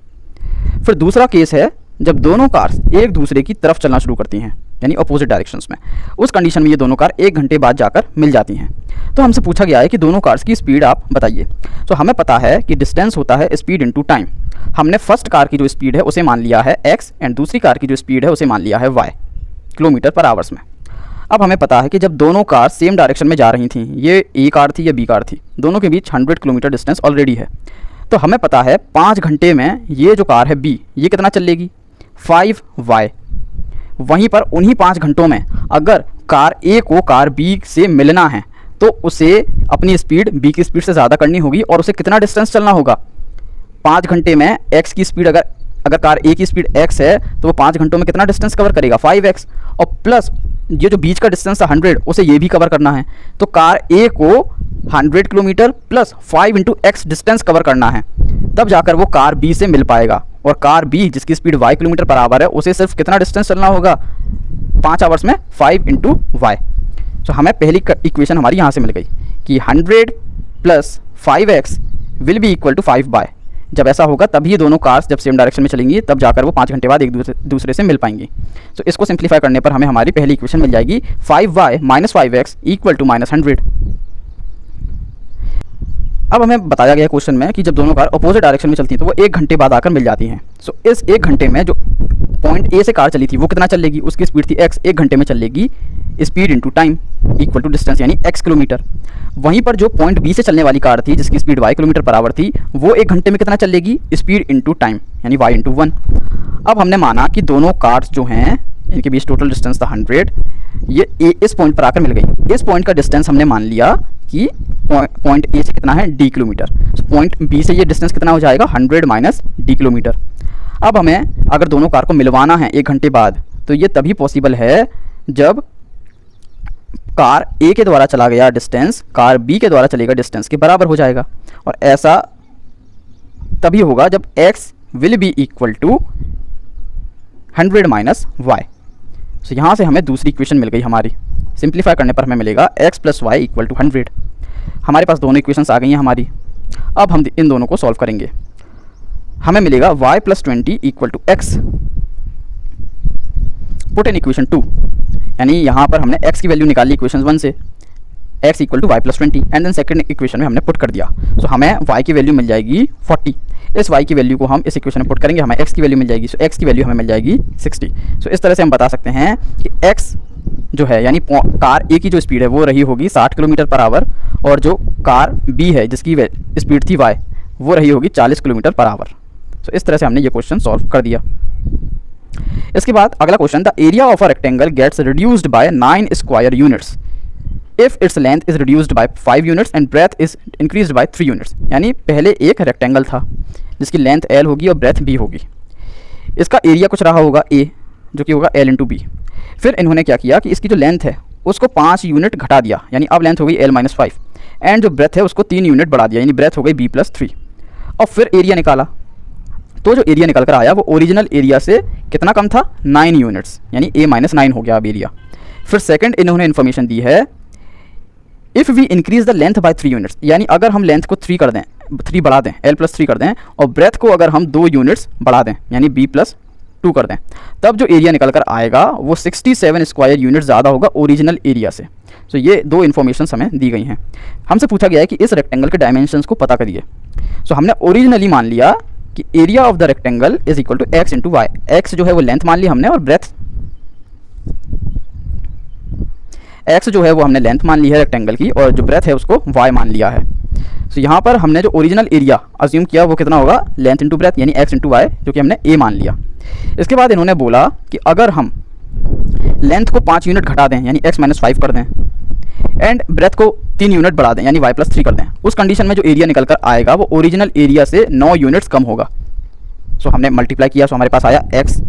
फिर दूसरा केस है जब दोनों कार्स एक दूसरे की तरफ चलना शुरू करती हैं यानी अपोजिट डायरेक्शंस में, उस कंडीशन में ये दोनों कार 1 घंटे बाद जाकर मिल जाती हैं। तो हमसे पूछा गया है कि दोनों कार्स की स्पीड आप बताइए। तो हमें पता है कि डिस्टेंस होता है स्पीड इनटू टाइम। हमने फर्स्ट कार की जो स्पीड है उसे मान लिया है x एंड दूसरी कार की जो स्पीड है उसे मान लिया है y km/h में। अब हमें पता है कि जब दोनों कार सेम डायरेक्शन में जा रही थी, ये A कार थी या B कार थी, दोनों के बीच 100 किलोमीटर डिस्टेंस ऑलरेडी है। तो हमें पता है 5 घंटे में ये जो कार है B ये कितना चल लेगी 5y। वहीं पर उन्हीं 5 घंटों में अगर कार A को कार B से मिलना है तो उसे अपनी स्पीड B की स्पीड से ज़्यादा करनी होगी और उसे कितना डिस्टेंस चलना होगा 5 घंटे में x की स्पीड अगर कार A की स्पीड x है तो वो 5 घंटों में कितना डिस्टेंस कवर करेगा 5x और प्लस ये जो बीच का डिस्टेंस था 100 उसे ये भी कवर करना है। तो कार A को 100 kilometre plus 5 × x distance cover करना है, तब जाकर वो कार B से मिल पाएगा। और कार B जिसकी स्पीड y km/h है उसे सिर्फ कितना डिस्टेंस चलना होगा 5 आवर्स में 5 × y। तो हमें पहली इक्वेशन हमारी यहाँ से मिल गई कि 100 + 5x will be equal to 5y। जब ऐसा होगा तभी ये दोनों कार्स जब सेम डायरेक्शन में चलेंगी तब जाकर वो 5 घंटे बाद एक दूसरे से मिल पाएंगी। तो इसको सिंप्लीफाई करने पर हमें हमारी पहली इक्वेशन मिल जाएगी 5y minus 5x equal to -100। अब हमें बताया गया क्वेश्चन में कि जब दोनों कार अपोजिट डायरेक्शन में चलती हैं तो वो 1 घंटे बाद आकर मिल जाती हैं। सो इस 1 घंटे में जो पॉइंट ए से कार चली थी वो कितना चलेगी, उसकी स्पीड थी x, 1 घंटे में चलेगी speed into time equal to distance यानी x किलोमीटर। वहीं पर जो पॉइंट बी से चलने वाली कार थी जिसकी speed y kilometre per hour थी वो 1 घंटे में कितना चलेगी, स्पीड इंटू टाइम यानी y इंटू 1। अब हमने माना कि दोनों कार्स जो हैं इनके बीच टोटल डिस्टेंस था 100, ये इस पॉइंट पर आकर मिल गई। इस पॉइंट का डिस्टेंस हमने मान लिया कि पॉइंट ए से कितना है d किलोमीटर, पॉइंट बी से ये डिस्टेंस कितना हो जाएगा 100 माइनस d किलोमीटर। अब हमें अगर दोनों कार को मिलवाना है 1 घंटे बाद तो ये तभी पॉसिबल है जब कार ए के द्वारा चला गया डिस्टेंस कार बी के द्वारा चलेगा डिस्टेंस के बराबर हो जाएगा, और ऐसा तभी होगा जब x will be equal to 100 minus y। तो यहाँ से हमें दूसरी इक्वेशन मिल गई हमारी। सिंप्लीफाई करने पर हमें मिलेगा x plus y equal to 100। हमारे पास दोनों इक्वेशंस आ गई हैं हमारी। अब हम इन दोनों को सॉल्व करेंगे। हमें मिलेगा y plus 20 equal to x। Put in equation 2, यानी यहाँ पर हमने x की वैल्यू निकाली इक्वेशन 1 से, x equal to y plus 20, and then second equation में हमने पुट कर दिया। सो हमें y की वैल्यू मिल जाएगी 40। इस y की वैल्यू को हम इस इक्वेशन में पुट करेंगे, हमें x की वैल्यू मिल जाएगी। सो x की वैल्यू हमें मिल जाएगी 60। सो इस तरह से हम बता सकते हैं कि x जो है यानी कार ए की जो स्पीड है वो रही होगी 60 किलोमीटर पर आवर, और जो कार बी है जिसकी स्पीड थी y वो रही होगी 40 किलोमीटर पर आवर। सो इस तरह से हमने ये क्वेश्चन सॉल्व कर दिया। इसके बाद अगला question, the area of a rectangle gets reduced by 9 square units if its length is reduced by 5 units and breadth is increased by 3 units. यानी पहले एक रेक्टेंगल था जिसकी लेंथ l होगी और ब्रेथ b होगी। इसका एरिया कुछ रहा होगा a जो कि होगा l इंटू बी। फिर इन्होंने क्या किया कि इसकी जो लेंथ है उसको 5 यूनिट घटा दिया, यानी अब लेंथ हो गई l माइनस 5, एंड जो ब्रेथ है उसको 3 यूनिट बढ़ा दिया, यानी ब्रेथ हो गई b प्लस 3। और फिर एरिया निकाला तो जो एरिया निकल कर आया वो ओरिजिनल एरिया से कितना कम था, 9 यूनिट्स, यानी a माइनस 9 हो गया अब एरिया। फिर सेकंड इन्होंने इन्फॉर्मेशन दी है if we increase the length by 3 units, यानी अगर हम लेंथ को 3 कर दें, 3 बढ़ा दें, l प्लस 3 कर दें, और ब्रेथ को अगर हम 2 यूनिट्स बढ़ा दें यानी b प्लस 2 कर दें, तब जो एरिया निकल कर आएगा वो 67 स्क्वायर यूनिट ज़्यादा होगा ओरिजिनल एरिया से। तो ये दो इन्फॉर्मेशन हमें दी गई हैं। हमसे पूछा गया है कि इस रेक्टेंगल के डायमेंशंस को पता करिए। सो हमने ओरिजिनली मान लिया कि area of the rectangle is equal to x into y. X जो है वो लेंथ मान ली हमने, और ब्रेथ x जो है वो हमने लेंथ मान ली है रेक्टेंगल की, और जो ब्रेथ है उसको y मान लिया है। तो यहाँ पर हमने जो ओरिजिनल एरिया अज्यूम किया वो कितना होगा, लेंथ इंटू ब्रेथ यानी x इंटू वाई, जो कि हमने a मान लिया। इसके बाद इन्होंने बोला कि अगर हम लेंथ को 5 यूनिट घटा दें यानी x माइनस 5 कर दें, एंड ब्रेथ को 3 यूनिट बढ़ा दें यानी y प्लस 3 कर दें, उस कंडीशन में जो एरिया निकल कर आएगा वो ओरिजिनल एरिया से 9 यूनिट्स कम होगा। सो हमने मल्टीप्लाई किया, सो हमारे पास आया x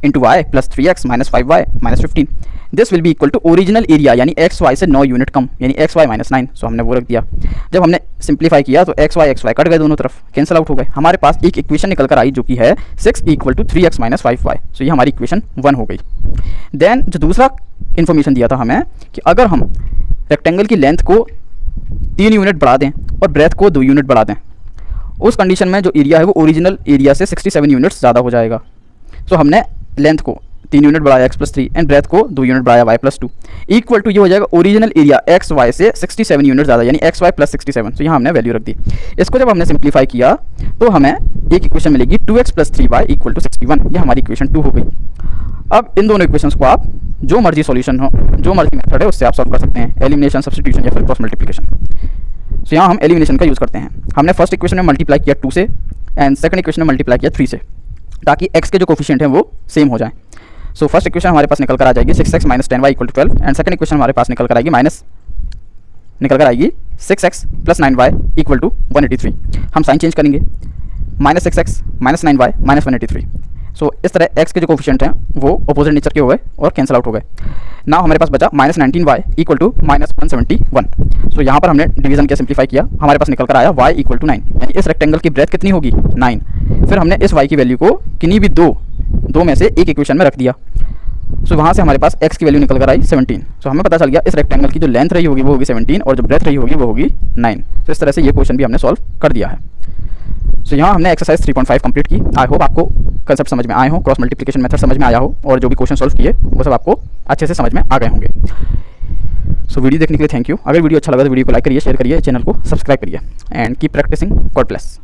into y plus 3x minus 5y minus 15। This will be equal to original area यानी एक्स वाई से 9 यूनिट कम यानी एक्स वाई माइनस 9। सो हमने वो रख दिया। जब हमने सिंप्लीफाई किया तो एक्स वाई कट गए, दोनों तरफ कैंसिल आउट हो गए। हमारे पास एक इक्वेशन निकल कर आई जो कि है 6 equal to 3x minus 5y। सो ये हमारी इक्वेशन 1 हो गई। देन जो दूसरा इन्फॉर्मेशन दिया था हमें कि अगर हम रेक्टेंगल की लेंथ को 3 यूनिट बढ़ा दें और ब्रेथ को 2 यूनिट बढ़ा दें, उस कंडीशन में जो एरिया है वो ओरिजिनल एरिया से 67 यूनिट्स ज़्यादा हो जाएगा। सो हमने लेंथ को 3 यूनिट बढ़ाया x प्लस 3 एंड ब्रेथ को 2 यूनिट बढ़ाया y प्लस 2 इक्वल टू ये हो जाएगा ओरिजिनल एरिया एक्स वाई से 67 यूनिट ज़्यादा यानी एक्स वाई प्लस 67। तो यहाँ हमने वैल्यू रख दी। इसको जब हमने सिंप्लीफाई किया तो हमें एक इक्वेशन मिलेगी 2x plus 3y equal to 61। ये हमारी इक्वेशन 2 हो गई। अब इन दोनों इक्वेशंस को आप जो मर्जी सॉल्यूशन हो, जो मर्जी मेथड है उससे आप सॉल्व कर सकते हैं, एलिमिनेशन, सब्स्टिट्यूशन या फिर क्रॉस मल्टीप्लिकेशन। तो यहाँ हम एलिमिनेशन का यूज़ करते हैं। हमने फर्स्ट इक्वेशन में मल्टीप्लाई किया 2 से एंड सेकंड इक्वेशन में मल्टीप्लाई किया 3 से, ताकि x के जो कोफिशिएंट हैं वो सेम हो जाएं। सो फर्स्ट इक्वेशन हमारे पास निकल कर आ जाएगी 6x minus 10y equal to 12, and second equation हमारे पास निकल कर आएगी 6x plus 9y equal to 183। हम साइन चेंज करेंगे, minus 6x minus 9y minus 183। So इस तरह x के जो कोफिशिएंट हैं वो अपोजिट नेचर के हो गए और कैंसिल आउट हो गए। नाउ हमारे पास बचा minus 19y equal to minus 171। So यहाँ पर हमने डिवीजन किया, सिंप्लीफाई किया, हमारे पास निकल कर आया y इक्वल टू 9, यानी इस रेक्टेंगल की ब्रेथ कितनी होगी 9। फिर हमने इस y की वैल्यू को किन्हीं भी दो में से एक इक्वेशन में रख दिया। सो वहाँ से हमारे पास x की वैल्यू निकल कर आई 17। सो हमें पता चल गया इस रेक्टेंगल की जो लेंथ रही होगी वो होगी 17 और जो ब्रेथ रही होगी वो होगी 9। तो इस तरह से ये क्वेश्चन भी हमने सॉल्व कर दिया है। सो यहाँ हमने एक्सरसाइज 3.5 कंप्लीट की। आई होप आपको कंसेप्ट समझ में आए हो, क्रॉस मल्टीप्लिकेशन मेथड समझ में आया हो, और जो भी क्वेश्चन सॉल्व किए वो सब आपको अच्छे से समझ में आ गए होंगे। सो वीडियो देखने के लिए थैंक यू। अगर वीडियो अच्छा लगा तो वीडियो को लाइक करिए, शेयर करिए, चैनल को सब्सक्राइब करिए and keep practicing. God bless.